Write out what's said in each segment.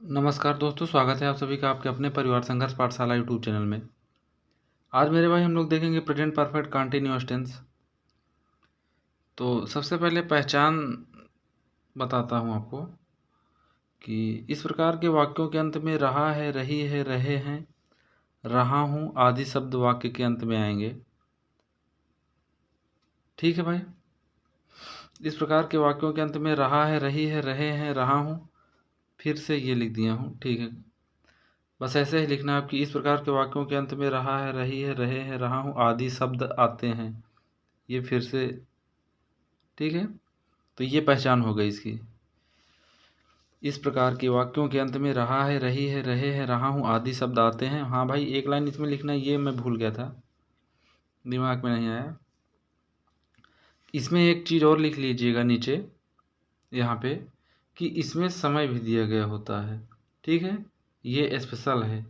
नमस्कार दोस्तों, स्वागत है आप सभी का आपके अपने परिवार संघर्ष पाठशाला यूट्यूब चैनल में। आज मेरे भाई हम लोग देखेंगे प्रेजेंट परफेक्ट कंटिन्यूअस टेंस। तो सबसे पहले पहचान बताता हूँ आपको कि इस प्रकार के वाक्यों के अंत में रहा है, रही है, रहे हैं, रहा हूँ आदि शब्द वाक्य के अंत में आएंगे। ठीक है भाई। इस प्रकार के वाक्यों के अंत में रहा है, रही है, रहे हैं, रहा हूँ, फिर से ये लिख दिया हूँ। ठीक है, बस ऐसे ही लिखना है कि इस प्रकार के वाक्यों के अंत में रहा है, रही है, रहे हैं, रहा हूँ आदि शब्द आते हैं। ये फिर से, ठीक है। तो ये पहचान हो गई इसकी। इस प्रकार के वाक्यों के अंत में रहा है, रही है, रहे हैं, रहा हूँ आदि शब्द आते हैं। हाँ भाई, एक लाइन इसमें लिखना, ये मैं भूल गया था, दिमाग में नहीं आया। इसमें एक चीज़ और लिख लीजिएगा नीचे यहाँ पे कि इसमें समय भी दिया गया होता है। ठीक है, ये स्पेशल है,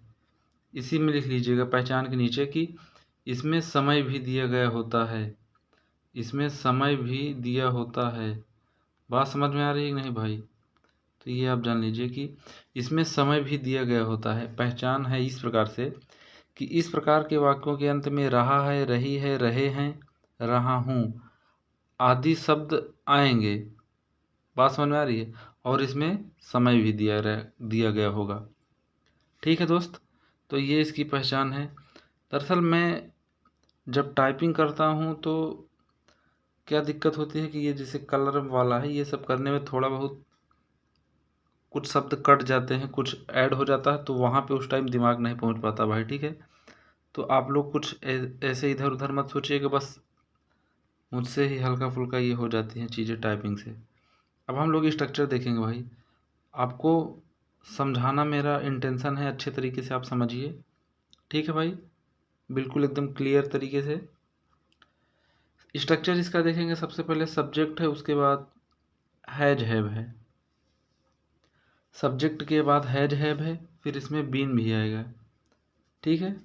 इसी में लिख लीजिएगा पहचान के नीचे कि इसमें समय भी दिया गया होता है। इसमें समय भी दिया होता है। बात समझ में आ रही है कि नहीं भाई? तो ये आप जान लीजिए कि इसमें समय भी दिया गया होता है। पहचान है इस प्रकार से कि इस प्रकार के वाक्यों के अंत में रहा है, रही है, रहे हैं, रहा हूँ आदि शब्द आएंगे। बात समझ में आ रही है? और इसमें समय भी दिया गया होगा। ठीक है दोस्त, तो ये इसकी पहचान है। दरअसल मैं जब टाइपिंग करता हूँ तो क्या दिक्कत होती है कि ये जैसे कलर वाला है, ये सब करने में थोड़ा बहुत कुछ शब्द कट जाते हैं, कुछ ऐड हो जाता है, तो वहाँ पे उस टाइम दिमाग नहीं पहुँच पाता भाई। ठीक है, तो आप लोग कुछ ऐसे इधर उधर मत सोचिए कि बस मुझसे ही हल्का फुल्का ये हो जाती हैं चीज़ें टाइपिंग से। अब हम लोग स्ट्रक्चर देखेंगे भाई। आपको समझाना मेरा इंटेंशन है, अच्छे तरीके से आप समझिए। ठीक है भाई, बिल्कुल एकदम क्लियर तरीके से। स्ट्रक्चर इसका देखेंगे, सबसे पहले सब्जेक्ट है, उसके बाद हैज हैव है, सब्जेक्ट के बाद हैज हैव है, फिर इसमें बीन भी आएगा। ठीक है,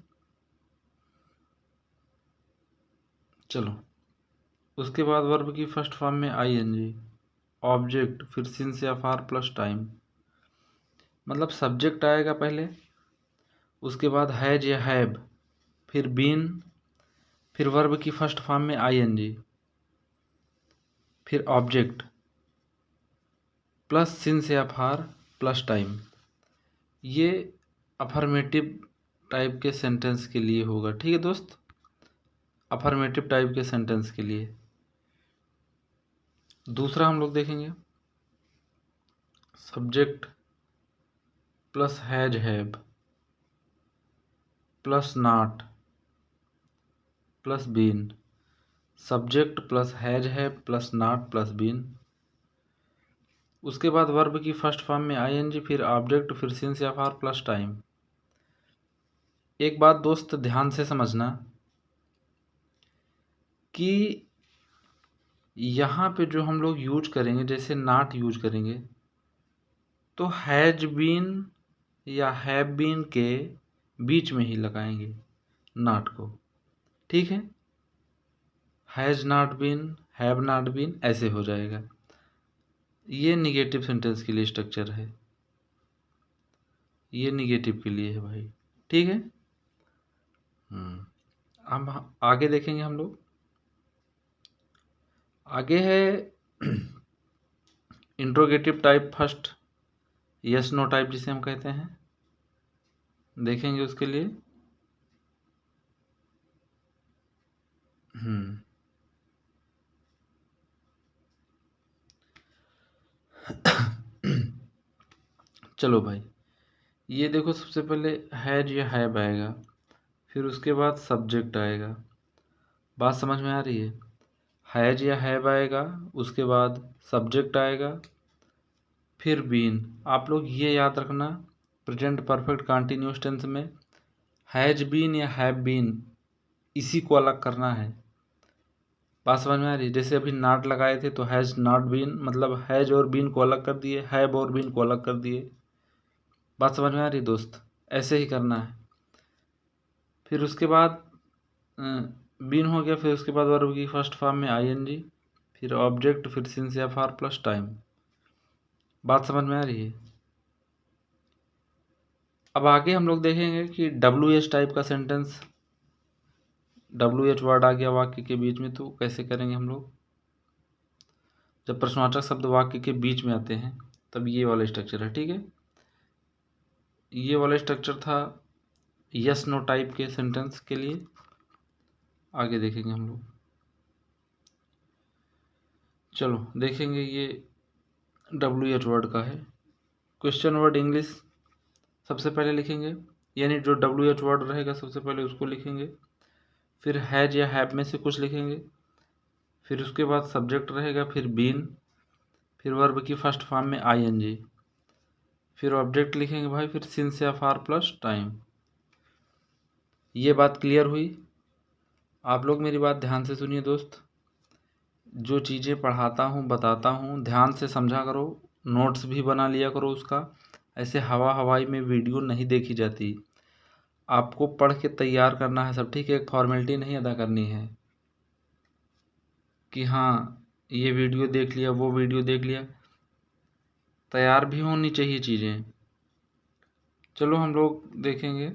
चलो उसके बाद वर्ब की फर्स्ट फॉर्म में आईएनजी, ऑब्जेक्ट, फिर सिंस या फार प्लस टाइम। मतलब सब्जेक्ट आएगा पहले, उसके बाद हैज या हैव, फिर बीन, फिर वर्ब की फर्स्ट फॉर्म में आईएनजी, फिर ऑब्जेक्ट प्लस सिंस या फार प्लस टाइम। ये अफर्मेटिव टाइप के सेंटेंस के लिए होगा। ठीक है दोस्त, अफर्मेटिव टाइप के सेंटेंस के लिए। दूसरा हम लोग देखेंगे, subject plus has have plus not plus been, subject plus has have plus not plus been. उसके बाद वर्ब की फर्स्ट फॉर्म में आईएनजी, फिर ऑब्जेक्ट, फिर सिंस या फार प्लस टाइम। एक बात दोस्त ध्यान से समझना कि यहाँ पे जो हम लोग यूज करेंगे, जैसे नॉट यूज करेंगे, तो हैज बीन या हैव बीन के बीच में ही लगाएंगे नॉट को। ठीक है, has not been, have not been, ऐसे हो जाएगा। ये निगेटिव सेंटेंस के लिए स्ट्रक्चर है, ये निगेटिव के लिए है भाई। ठीक है, हम आगे देखेंगे। हम लोग आगे है interrogative type first, yes no type जिसे हम कहते हैं, देखेंगे उसके लिए। चलो भाई, ये देखो, सबसे पहले हैज या हैव आएगा, फिर उसके बाद सब्जेक्ट आएगा। बात समझ में आ रही है? हैज या हैव आएगा, उसके बाद सब्जेक्ट आएगा, फिर बीन। आप लोग ये याद रखना, प्रेजेंट परफेक्ट कंटिन्यूअस टेंस में हैज बीन या हैव बीन इसी को अलग करना है। बात समझ में आ रही है? जैसे अभी नॉट लगाए थे तो हैज नॉट बीन, मतलब हैज और बीन को अलग कर दिए, हैव और बीन को अलग कर दिए। बात समझ में आ रही है दोस्त? ऐसे ही करना है। फिर उसके बाद बीन हो गया, फिर उसके बाद वर्ब की फर्स्ट फॉर्म में आईएनजी, फिर ऑब्जेक्ट, फिर सिंस या फार प्लस टाइम। बात समझ में आ रही है? अब आगे हम लोग देखेंगे कि WH टाइप का सेंटेंस, WH वर्ड आ गया वाक्य के बीच में, तो कैसे करेंगे हम लोग। जब प्रश्नवाचक शब्द वाक्य के बीच में आते हैं तब ये वाला स्ट्रक्चर है, ठीक है। ये वाला स्ट्रक्चर था यस नो टाइप के सेंटेंस के लिए। आगे देखेंगे हम लोग। चलो देखेंगे, ये WH वर्ड का है। क्वेश्चन वर्ड इंग्लिश सबसे पहले लिखेंगे, यानी जो WH वर्ड रहेगा सबसे पहले उसको लिखेंगे, फिर हैज या हैव में से कुछ लिखेंगे, फिर उसके बाद सब्जेक्ट रहेगा, फिर बीन, फिर वर्ब की फर्स्ट फॉर्म में ING, फिर ऑब्जेक्ट लिखेंगे भाई, फिर सिंस या फॉर प्लस टाइम। ये बात क्लियर हुई। आप लोग मेरी बात ध्यान से सुनिए दोस्त। जो चीज़ें पढ़ाता हूँ बताता हूँ ध्यान से समझा करो, नोट्स भी बना लिया करो उसका। ऐसे हवाई में वीडियो नहीं देखी जाती, आपको पढ़ के तैयार करना है सब, ठीक है। एक फॉर्मेलिटी नहीं अदा करनी है कि हाँ ये वीडियो देख लिया वो वीडियो देख लिया, तैयार भी होनी चाहिए चीज़ें। चलो हम लोग देखेंगे।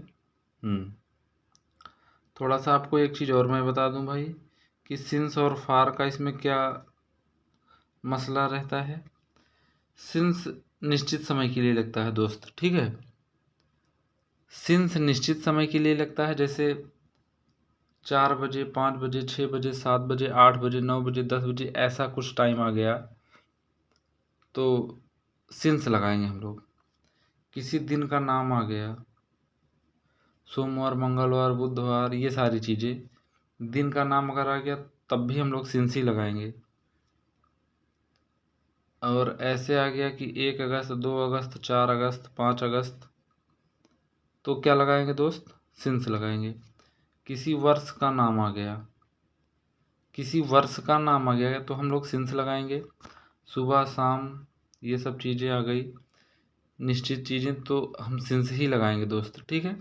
थोड़ा सा आपको एक चीज़ और मैं बता दूं भाई कि सिंस और फार का इसमें क्या मसला रहता है। सिंस निश्चित समय के लिए लगता है दोस्त, ठीक है। सिंस निश्चित समय के लिए लगता है, जैसे 4 बजे, 5 बजे, 6 बजे, 7 बजे, 8 बजे, 9 बजे, 10 बजे, ऐसा कुछ टाइम आ गया तो सिंस लगाएंगे हम लोग। किसी दिन का नाम आ गया, सोमवार, मंगलवार, बुधवार, ये सारी चीज़ें दिन का नाम अगर आ गया तब भी हम लोग सिंस ही लगाएंगे। और ऐसे आ गया कि 1 अगस्त, 2 अगस्त, 4 अगस्त, 5 अगस्त, तो क्या लगाएंगे दोस्त, सिंस लगाएंगे। किसी वर्ष का नाम आ गया, किसी वर्ष का नाम आ गया तो हम लोग सिंस लगाएंगे। सुबह शाम ये सब चीज़ें आ गई, निश्चित चीज़ें, तो हम सिंस ही लगाएंगे दोस्त, ठीक है।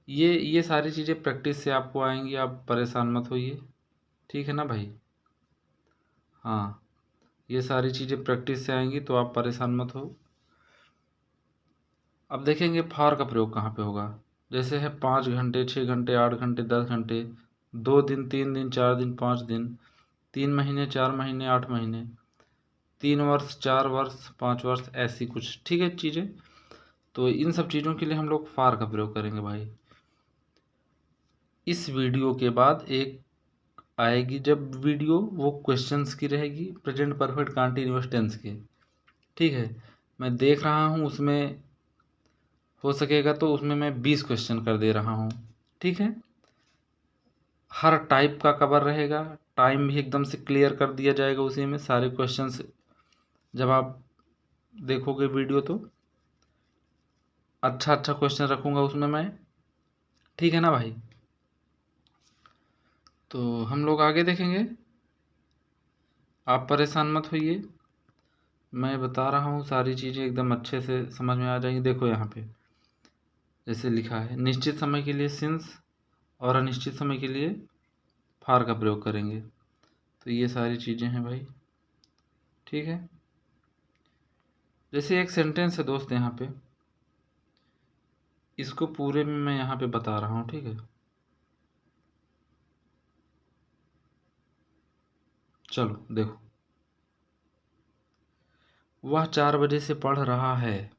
ये सारी चीज़ें प्रैक्टिस से आपको आएंगी, आप परेशान मत होइए, ठीक है ना भाई। हाँ, ये सारी चीज़ें प्रैक्टिस से आएंगी तो आप परेशान मत हो। अब देखेंगे फॉर का प्रयोग कहाँ पे होगा। जैसे है 5 घंटे, 6 घंटे, 8 घंटे, 10 घंटे, 2 दिन, 3 दिन, 4 दिन, 5 दिन, 3 महीने, 4 महीने, 8 महीने, 3 वर्ष, 4 वर्ष, 5 वर्ष, ऐसी कुछ, ठीक है चीज़ें। तो इन सब चीज़ों के लिए हम लोग फॉर का प्रयोग करेंगे भाई। इस वीडियो के बाद एक आएगी जब वीडियो, वो क्वेश्चंस की रहेगी, प्रेजेंट परफेक्ट कंटीन्यूअस टेंस के, ठीक है। मैं देख रहा हूँ उसमें हो सकेगा तो उसमें मैं 20 क्वेश्चन कर दे रहा हूँ, ठीक है। हर टाइप का कवर रहेगा, टाइम भी एकदम से क्लियर कर दिया जाएगा उसी में। सारे क्वेश्चंस जब आप देखोगे वीडियो तो अच्छा अच्छा क्वेश्चन रखूँगा उसमें मैं, ठीक है ना भाई। तो हम लोग आगे देखेंगे, आप परेशान मत होइए, मैं बता रहा हूँ सारी चीज़ें एकदम अच्छे से समझ में आ जाएंगी। देखो यहाँ पे जैसे लिखा है, निश्चित समय के लिए सिंस और अनिश्चित समय के लिए फार का प्रयोग करेंगे। तो ये सारी चीज़ें हैं भाई, ठीक है। जैसे एक सेंटेंस है दोस्त यहाँ पे, इसको पूरे में मैं यहाँ पे बता रहा हूँ, ठीक है। चलो देखो, वह 4 बजे से पढ़ रहा है,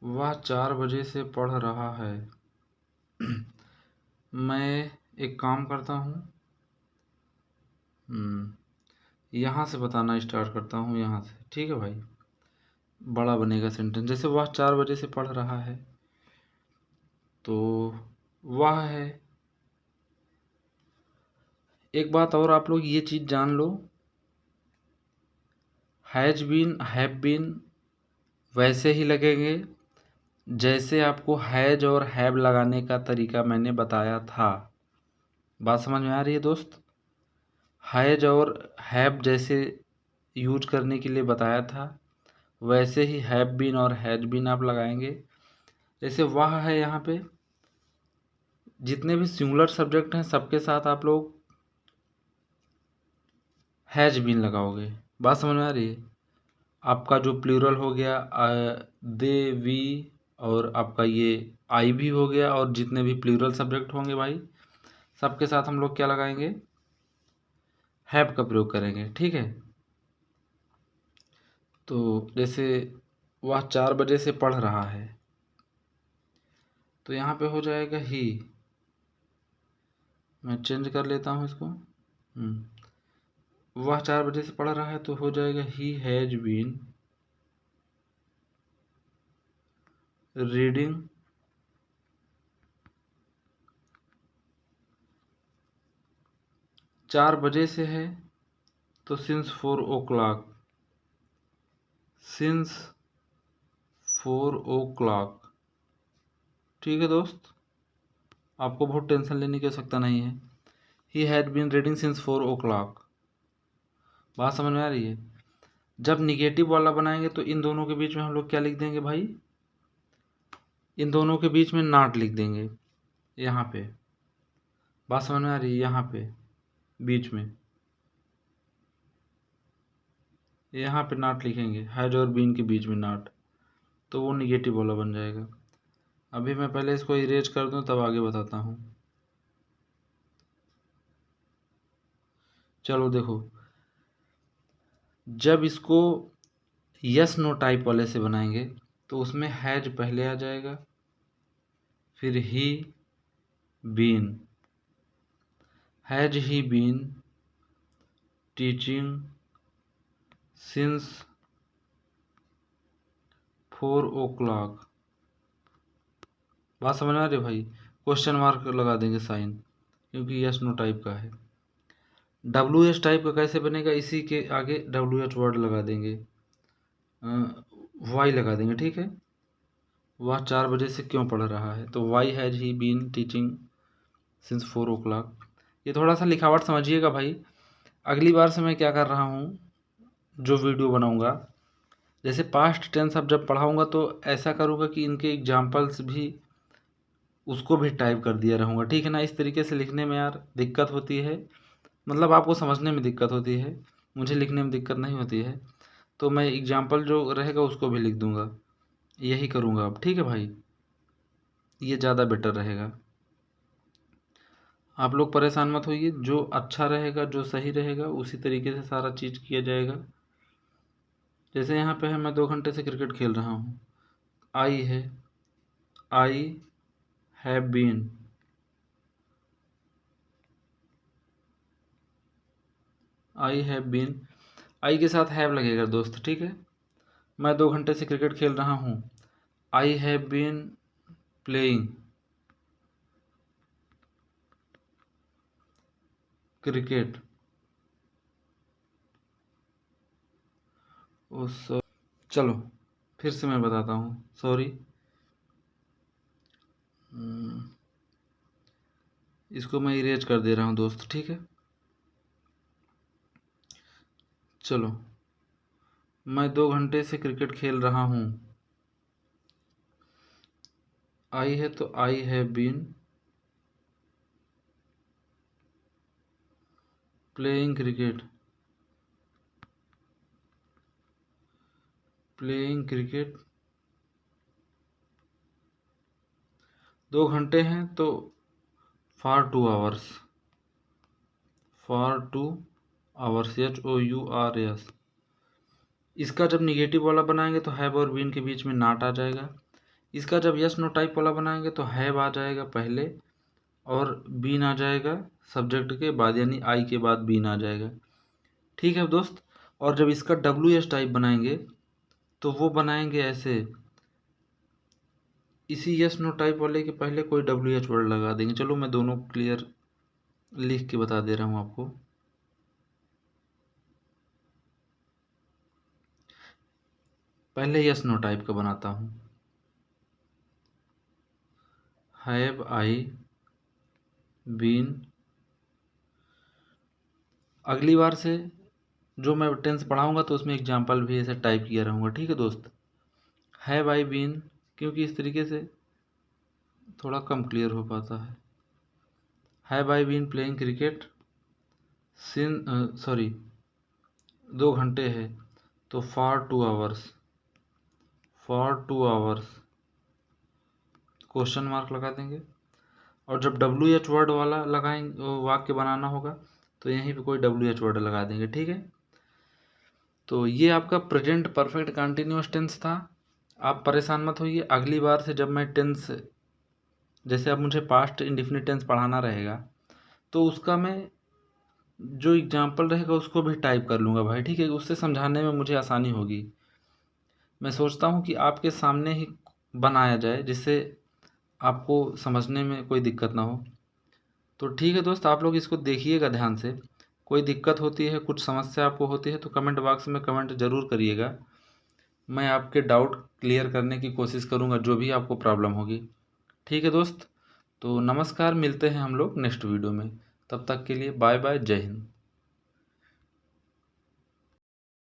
वह 4 बजे से पढ़ रहा है। मैं एक काम करता हूँ, यहाँ से बताना स्टार्ट करता हूँ, यहाँ से, ठीक है भाई। बड़ा बनेगा सेंटेंस। जैसे वह 4 बजे से पढ़ रहा है, तो वह है। एक बात और आप लोग ये चीज़ जान लो, हैज बीन, हैव बीन वैसे ही लगेंगे जैसे आपको हैज और हैव लगाने का तरीका मैंने बताया था। बात समझ में आ रही है दोस्त। हैज और हैव जैसे यूज करने के लिए बताया था, वैसे ही हैव बीन और हैज बीन आप लगाएंगे। जैसे वह है, यहाँ पे जितने भी सिंगुलर सब्जेक्ट हैं सबके साथ आप लोग हैज बीन लगाओगे। बात समझ में आ रही है। आपका जो प्लूरल हो गया दे, वी, और आपका ये आई भी हो गया, और जितने भी प्लूरल सब्जेक्ट होंगे भाई सबके साथ हम लोग क्या लगाएंगे, हैव का प्रयोग करेंगे। ठीक है, तो जैसे वह 4 बजे से पढ़ रहा है, तो यहाँ पे हो जाएगा ही। मैं चेंज कर लेता हूँ इसको। वह 4 बजे से पढ़ रहा है, तो हो जाएगा ही हैज बीन रीडिंग चार बजे से है तो सिंस 4 ओ क्लॉक, सिंस 4 ओ क्लॉक। ठीक है दोस्त, आपको बहुत टेंशन लेने की आवश्यकता नहीं है। He had been reading since 4 o'clock. बात समझ में आ रही है? जब निगेटिव वाला बनाएंगे तो इन दोनों के बीच में हम लोग क्या लिख देंगे भाई, इन दोनों के बीच में नॉट लिख देंगे यहाँ पे। बात समझ में आ रही है? यहाँ पे बीच में, यहाँ पे नॉट लिखेंगे, हैज और बीन के बीच में नॉट, तो वो निगेटिव वाला बन जाएगा। अभी मैं पहले इसको इरेज कर दूं तब आगे बताता हूँ। चलो देखो, जब इसको यस नो टाइप वाले से बनाएंगे तो उसमें हैज पहले आ जाएगा, फिर he been, has he been teaching since 4 o'clock. बात समझ में आ रही है भाई? क्वेश्चन मार्क लगा देंगे साइन, क्योंकि यस नो टाइप का है। डब्ल्यू एच टाइप का कैसे बनेगा, इसी के आगे डब्ल्यू एच वर्ड लगा देंगे, वाई लगा देंगे। ठीक है, वह 4 बजे से क्यों पढ़ रहा है, तो why has he been teaching since 4 o'clock. ये थोड़ा सा लिखावट समझिएगा भाई। अगली बार से मैं क्या कर रहा हूँ, जो वीडियो बनाऊँगा, जैसे पास्ट टेंस अब जब पढ़ाऊँगा तो ऐसा करूँगा कि इनके एग्जाम्पल्स भी उसको भी टाइप कर दिया रहूँगा। ठीक है ना? इस तरीके से लिखने में यार दिक्कत होती है, मतलब आपको समझने में दिक्कत होती है, मुझे लिखने में दिक्कत नहीं होती है। तो मैं एग्जाम्पल जो रहेगा उसको भी लिख दूँगा, यही करूँगा अब। ठीक है भाई, ये ज़्यादा बेटर रहेगा। आप लोग परेशान मत होइए, जो अच्छा रहेगा, जो सही रहेगा उसी तरीके से सारा चीज़ किया जाएगा। जैसे यहाँ पे है, मैं 2 घंटे से क्रिकेट खेल रहा हूँ, आई है, I have been, I have been, I के साथ हैव लगेगा दोस्त। ठीक है, मैं 2 घंटे से क्रिकेट खेल रहा हूँ, I have been playing cricket. चलो फिर से मैं बताता हूँ, सॉरी। इसको मैं इरेज कर दे रहा हूँ दोस्त। ठीक है, चलो, मैं 2 घंटे से क्रिकेट खेल रहा हूँ, आई है तो I have been playing cricket, playing cricket. 2 घंटे हैं तो for 2 hours, for 2 hours, HOURS। इसका जब निगेटिव वाला बनाएंगे तो हैव और बीन के बीच में नॉट आ जाएगा। इसका जब यस नो टाइप वाला बनाएंगे तो हैव आ जाएगा पहले और बीन आ जाएगा सब्जेक्ट के बाद, यानी आई के बाद बीन आ जाएगा। ठीक है दोस्त, और जब इसका WS टाइप बनाएंगे तो वो बनाएंगे ऐसे, इसी यस नो टाइप वाले के पहले कोई WH वर्ड लगा देंगे। चलो मैं दोनों क्लियर लिख के बता दे रहा हूँ आपको। पहले यस नो टाइप का बनाता हूँ, हैव आई बीन। अगली बार से जो मैं टेंस पढ़ाऊँगा तो उसमें एग्जाम्पल भी ऐसे टाइप किया रहूँगा। ठीक है दोस्त, हैव आई बीन, क्योंकि इस तरीके से थोड़ा कम क्लियर हो पाता है। Have I been playing cricket sorry 2 घंटे है तो for 2 hours, for 2 hours. Question mark लगा देंगे। और जब WH वर्ड वाला लगाएंगे वाक्य बनाना होगा तो यहीं पे कोई WH वर्ड लगा देंगे। ठीक है, तो ये आपका प्रेजेंट परफेक्ट कंटिन्यूअस टेंस था। आप परेशान मत होइए, अगली बार से जब मैं टेंस, जैसे अब मुझे पास्ट इंडेफिनिट टेंस पढ़ाना रहेगा तो उसका मैं जो एग्जाम्पल रहेगा उसको भी टाइप कर लूँगा भाई। ठीक है, उससे समझाने में मुझे आसानी होगी। मैं सोचता हूँ कि आपके सामने ही बनाया जाए जिससे आपको समझने में कोई दिक्कत ना हो। तो ठीक है दोस्त, आप लोग इसको देखिएगा ध्यान से। कोई दिक्कत होती है, कुछ समस्या आपको होती है तो कमेंट बॉक्स में कमेंट ज़रूर करिएगा। मैं आपके डाउट क्लियर करने की कोशिश करूँगा जो भी आपको प्रॉब्लम होगी। ठीक है दोस्त, तो नमस्कार, मिलते हैं हम लोग नेक्स्ट वीडियो में। तब तक के लिए बाय बाय, जय हिंद।